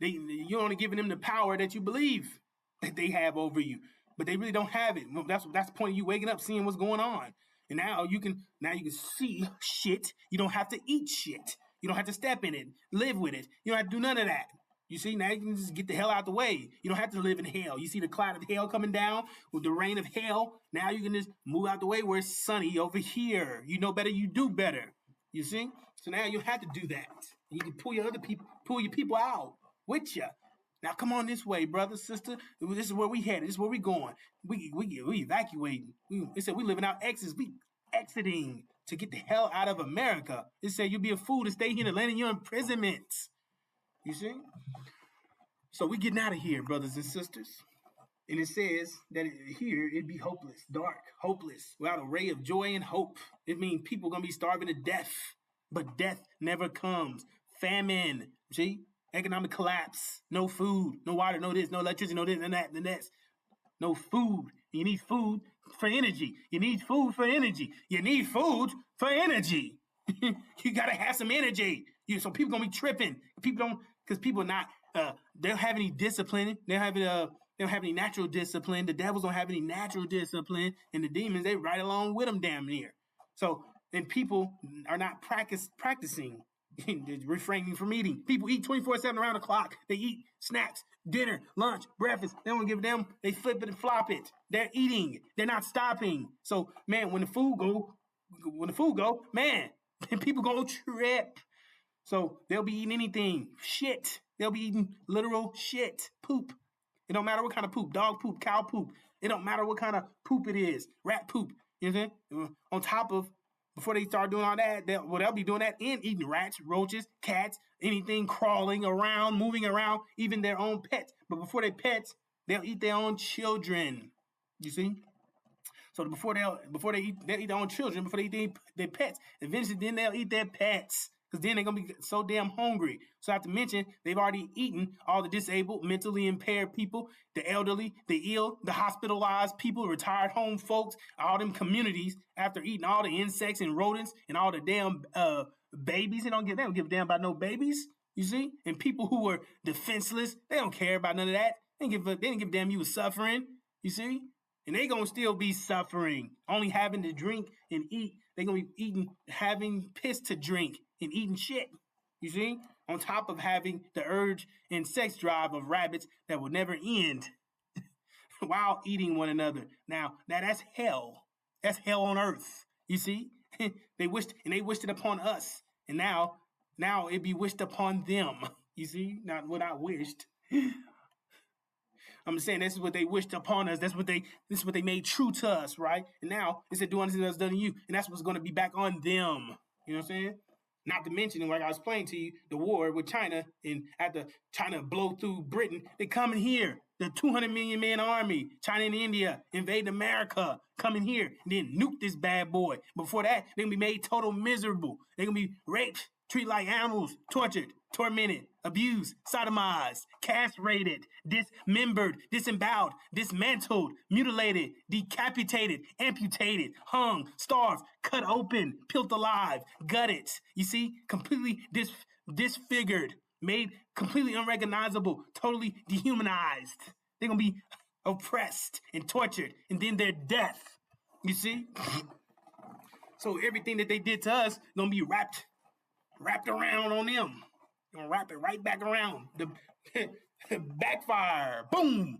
You're only giving them the power that you believe that they have over you, but they really don't have it. That's the point of you waking up, seeing what's going on, and now you can see shit. You don't have to eat shit. You don't have to step in it, live with it. You don't have to do none of that. You see, now you can just get the hell out the way. You don't have to live in hell. You see the cloud of hell coming down with the rain of hell. Now you can just move out the way where it's sunny over here. You know better, you do better. You see? So now you have to do that. You can pull your people out with you. Now come on this way, brother, sister. This is where we headed. This is where we going. We evacuating. It said we living out exits. We exiting to get the hell out of America. It said you'll be a fool to stay here in the land of your imprisonment. You see? So we getting out of here, brothers and sisters. And it says that here it'd be hopeless, dark, hopeless, without a ray of joy and hope. It means people going to be starving to death. But death never comes. Famine, see? Economic collapse. No food, no water, no this, no electricity, no this, and that, and that. No food. You need food for energy. You need food for energy. You need food for energy. You got to have some energy. So people going to be tripping. Because people not, they don't have any discipline. They don't have any natural discipline. The devils don't have any natural discipline. And the demons, they right along with them damn near. So, and people are not practicing, refraining from eating. People eat 24/7 around the clock. They eat snacks, dinner, lunch, breakfast. They don't give them, they flip it and flop it. They're eating. They're not stopping. So, man, when the food go, man, people go trip. So they'll be eating anything. Shit. They'll be eating literal shit. Poop. It don't matter what kind of poop. Dog poop, cow poop. It don't matter what kind of poop it is. Rat poop. You know what I'm saying? On top of, before they start doing all that, they'll be doing that and eating rats, roaches, cats, anything crawling around, moving around, even their own pets. But before they pets, they'll eat their own children. You see? So before they eat their own children, before they eat their pets, eventually then they'll eat their pets. because then they're going to be so damn hungry. So I have to mention, they've already eaten all the disabled, mentally impaired people, the elderly, the ill, the hospitalized people, retired home folks, all them communities after eating all the insects and rodents and all the damn babies. They don't give a damn about no babies, you see? And people who were defenseless, they don't care about none of that. They didn't give a damn you was suffering, you see? And they gonna still be suffering, only having to drink and eat. They gonna be eating, having piss to drink and eating shit, you see? On top of having the urge and sex drive of rabbits that will never end while eating one another. Now that's hell. That's hell on earth, you see? They wished it upon us. And now it be wished upon them, you see? Not what I wished. I'm saying this is what they wished upon us. This is what they made true to us, right? And now it said, do unto us done to you. And that's what's going to be back on them. You know what I'm saying? Not to mention, like I was explaining to you, the war with China, and after China blow through Britain, they coming here. The 200 million man army, China and India, invade America, coming here, and then nuke this bad boy. Before that, they're going to be made total miserable. They're going to be raped, treated like animals, tortured, tormented, abused, sodomized, castrated, dismembered, disemboweled, dismantled, mutilated, decapitated, amputated, hung, starved, cut open, peeled alive, gutted. You see, completely disfigured, made completely unrecognizable, totally dehumanized. They're going to be oppressed and tortured, and then their death. You see? So everything that they did to us going to be wrapped around on them. Gonna wrap it right back around. The backfire. Boom.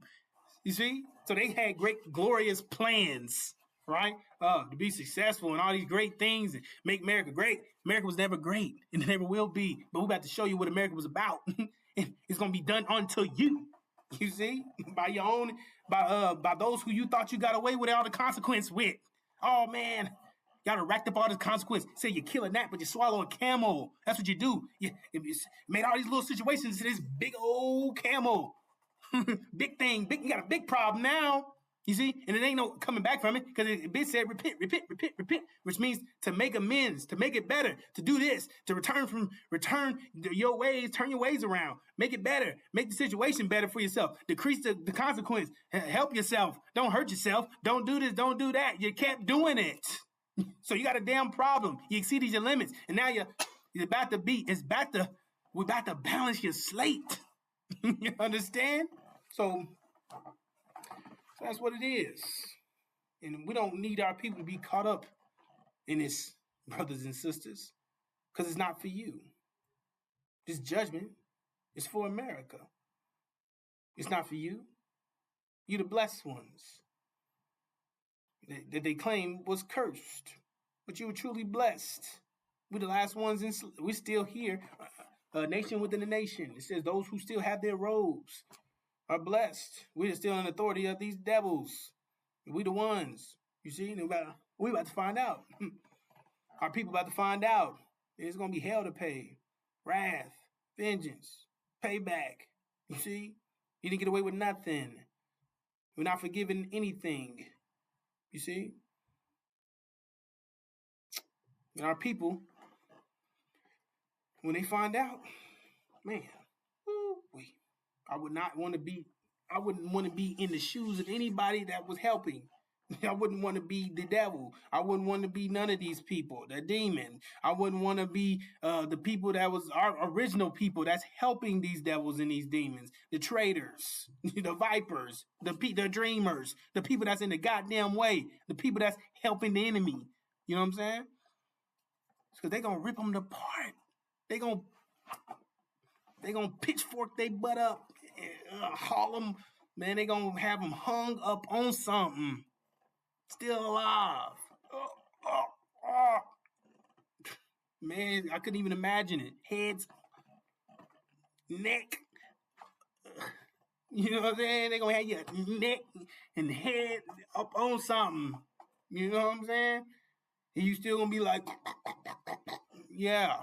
You see? So they had great, glorious plans, right? To be successful and all these great things and make America great. America was never great and it never will be. But we're about to show you what America was about. And it's gonna be done unto you. You see? By your own, by those who you thought you got away with all the consequence with. Oh man. Y'all done racked up all this consequence. Say you're killing that, but you're swallowing camel. That's what you do. You made all these little situations to this big old camel. Big thing. You got a big problem now. You see? And it ain't no coming back from it because it said repent, which means to make amends, to make it better, to do this, to return your ways, turn your ways around, make it better, make the situation better for yourself, decrease the consequence, help yourself, don't hurt yourself, don't do this, don't do that. You kept doing it. So you got a damn problem. You exceeded your limits, and now we're about to balance your slate. You understand? So that's what it is. And we don't need our people to be caught up in this, brothers and sisters, because it's not for you. This judgment is for America. It's not for you. You're the blessed ones that they claim was cursed, but you were truly blessed. We're the last ones, we're still here, a nation within a nation. It says those who still have their robes are blessed. We're still in authority of these devils. We the ones, you see, we about to find out. Our people about to find out. There's going to be hell to pay, wrath, vengeance, payback. You see, you didn't get away with nothing. We're not forgiving anything. You see? And our people, when they find out, man, I wouldn't want to be in the shoes of anybody that was helping. I wouldn't want to be the devil. I wouldn't want to be none of these people, the demon. I wouldn't want to be the people that was our original people that's helping these devils and these demons, the traitors, the vipers, the dreamers, the people that's in the goddamn way, the people that's helping the enemy. You know what I'm saying? Because they're going to rip them apart. They're going to pitchfork their butt up and haul them. Man, they're going to have them hung up on something. Still alive. Man, I couldn't even imagine it. Heads, neck. You know what I'm saying? They're going to have your neck and head up on something. You know what I'm saying? And you still going to be like, yeah.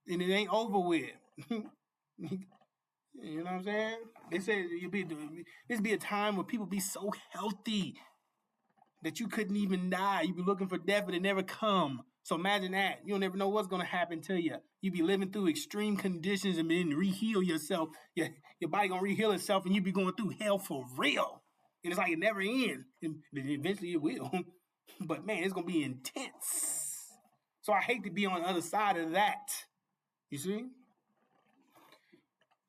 And it ain't over with. You know what I'm saying? They said this be a time where people be so healthy that you couldn't even die. You be looking for death, but it never come. So imagine that. You don't ever know what's going to happen to you. You be living through extreme conditions and then re-heal yourself. Your body going to re-heal itself and you be going through hell for real. And it's like it never ends. And eventually it will. But man, it's going to be intense. So I hate to be on the other side of that. You see?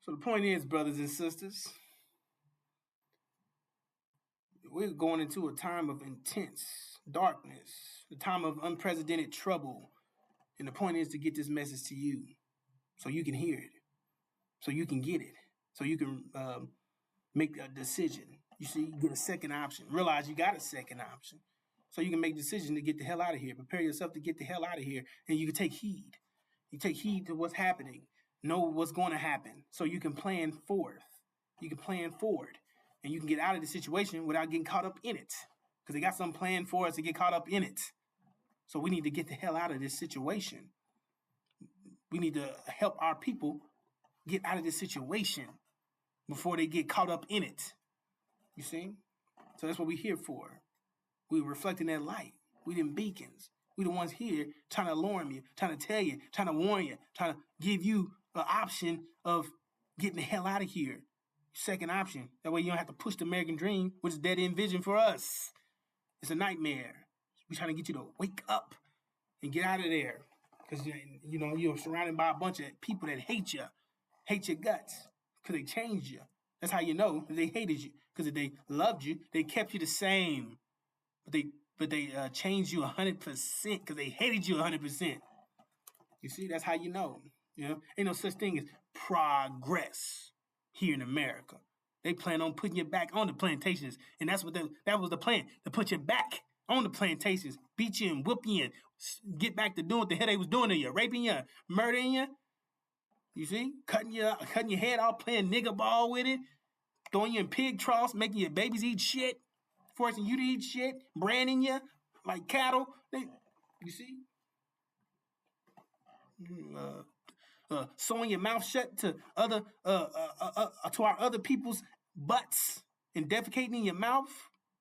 So the point is, brothers and sisters, we're going into a time of intense darkness, a time of unprecedented trouble. And the point is to get this message to you so you can hear it, so you can get it, so you can make a decision. You see, get a second option. Realize you got a second option. So you can make a decision to get the hell out of here. Prepare yourself to get the hell out of here. And you can take heed. You take heed to what's happening. Know what's going to happen. So you can plan forth. You can plan forward. And you can get out of the situation without getting caught up in it. Because they got something planned for us to get caught up in it. So we need to get the hell out of this situation. We need to help our people get out of this situation before they get caught up in it. You see? So that's what we're here for. We're reflecting that light. We them beacons. We the ones here trying to alarm you, trying to tell you, trying to warn you, trying to give you an option of getting the hell out of here. Second option. That way you don't have to push the American dream, which is dead-end vision for us. It's a nightmare. We're trying to get you to wake up and get out of there. Because, you know, you're surrounded by a bunch of people that hate you, hate your guts, because they changed you. That's how you know that they hated you. Because if they loved you, they kept you the same. But they changed you 100% because they hated you 100%. You see, that's how you know. You know, ain't no such thing as progress here in America. They plan on putting you back on the plantations, and that was the plan, to put you back on the plantations, beat you and whoop you and get back to doing what the hell they was doing to you, raping you, murdering you. You see, cutting your head off, playing nigger ball with it, throwing you in pig troughs, making your babies eat shit, forcing you to eat shit, branding you like cattle. You see, sewing your mouth shut to to our other people's butts and defecating in your mouth.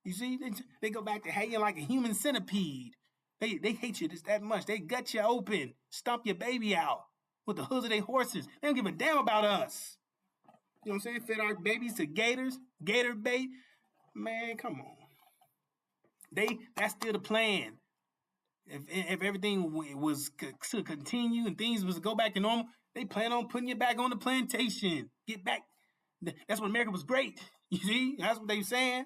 You see, they go back to hating like a human centipede. They hate you just that much. They gut you open, stomp your baby out with the hooves of their horses. They don't give a damn about us. You know what I'm saying? Fed our babies to gators, gator bait. Man, come on. That's still the plan. If everything was to continue and things was to go back to normal, they plan on putting you back on the plantation. Get back. That's when America was great. You see? That's what they were saying.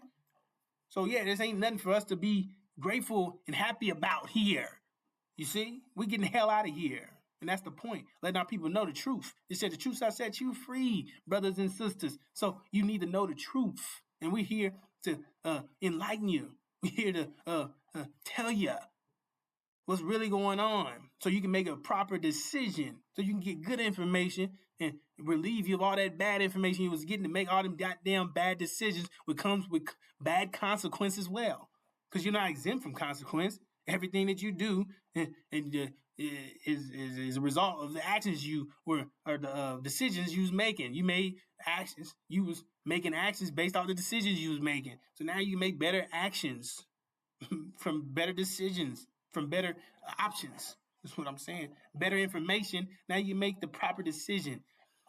So yeah, this ain't nothing for us to be grateful and happy about here. You see? We getting the hell out of here. And that's the point. Letting our people know the truth. They said the truth shall set you free, brothers and sisters. So you need to know the truth. And we're here to enlighten you. We're here to tell you what's really going on so you can make a proper decision, so you can get good information and relieve you of all that bad information you was getting to make all them goddamn bad decisions, which comes with bad consequences as well. Because you're not exempt from consequence. Everything that you do is a result of the actions or the decisions you was making. You made actions. You was making actions based off the decisions you was making. So now you make better actions from better decisions, from better options. That's what I'm saying. Better information. Now you make the proper decision,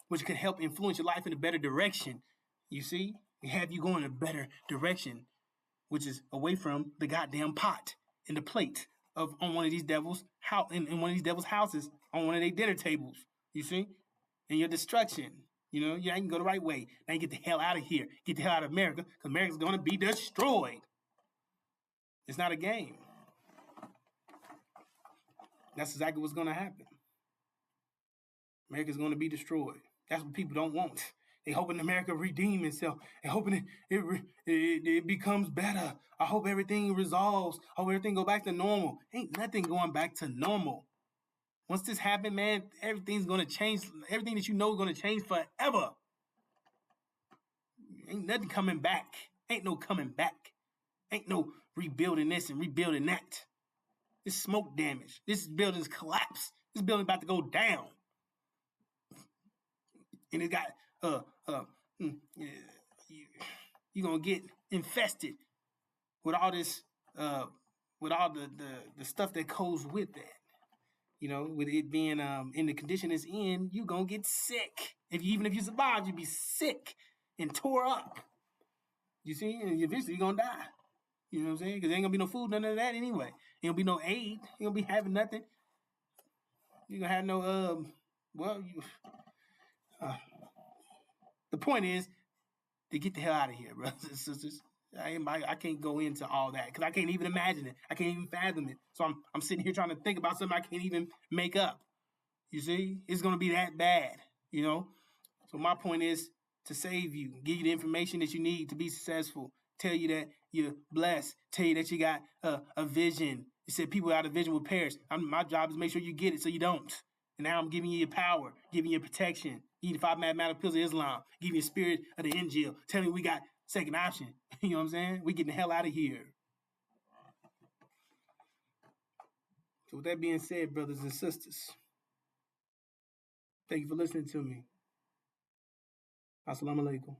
which could help influence your life in a better direction. You see? We have you going in a better direction, which is away from the goddamn pot and the plate on one of these devils' house, in one of these devils' houses, on one of their dinner tables. You see? And your destruction. You know, you ain't go the right way. Now you get the hell out of here. Get the hell out of America, because America's going to be destroyed. It's not a game. That's exactly what's going to happen. America's going to be destroyed. That's what people don't want. They hoping America redeem itself. They hoping it becomes better. I hope everything resolves. I hope everything go back to normal. Ain't nothing going back to normal. Once this happens, man, everything's going to change. Everything that you know is going to change forever. Ain't nothing coming back. Ain't no coming back. Ain't no rebuilding this and rebuilding that. This smoke damage. This building's collapsed. This building's about to go down. And it got, you're going to get infested with all this, with all the stuff that goes with that. You know, with it being in the condition it's in, you gonna get sick. Even if you survive, you be sick and tore up. You see, and eventually you're gonna die. You know what I'm saying? Because there ain't gonna be no food, none of that anyway. Ain't gonna be no aid. You gonna be having nothing. You gonna have no the point is to get the hell out of here, brothers and sisters. I can't go into all that because I can't even imagine it. I can't even fathom it. So I'm sitting here trying to think about something I can't even make up. You see, it's gonna be that bad, you know. So my point is to save you, give you the information that you need to be successful, tell you that you're blessed, tell you that you got a vision. You said people without a vision will perish. My job is to make sure you get it so you don't. And now I'm giving you your power, giving you protection, giving you the 5 mathematical pillars of Islam, giving you the spirit of the Injil, telling you we got second option. You know what I'm saying? We getting the hell out of here. So with that being said, brothers and sisters, thank you for listening to me. Assalamu alaikum.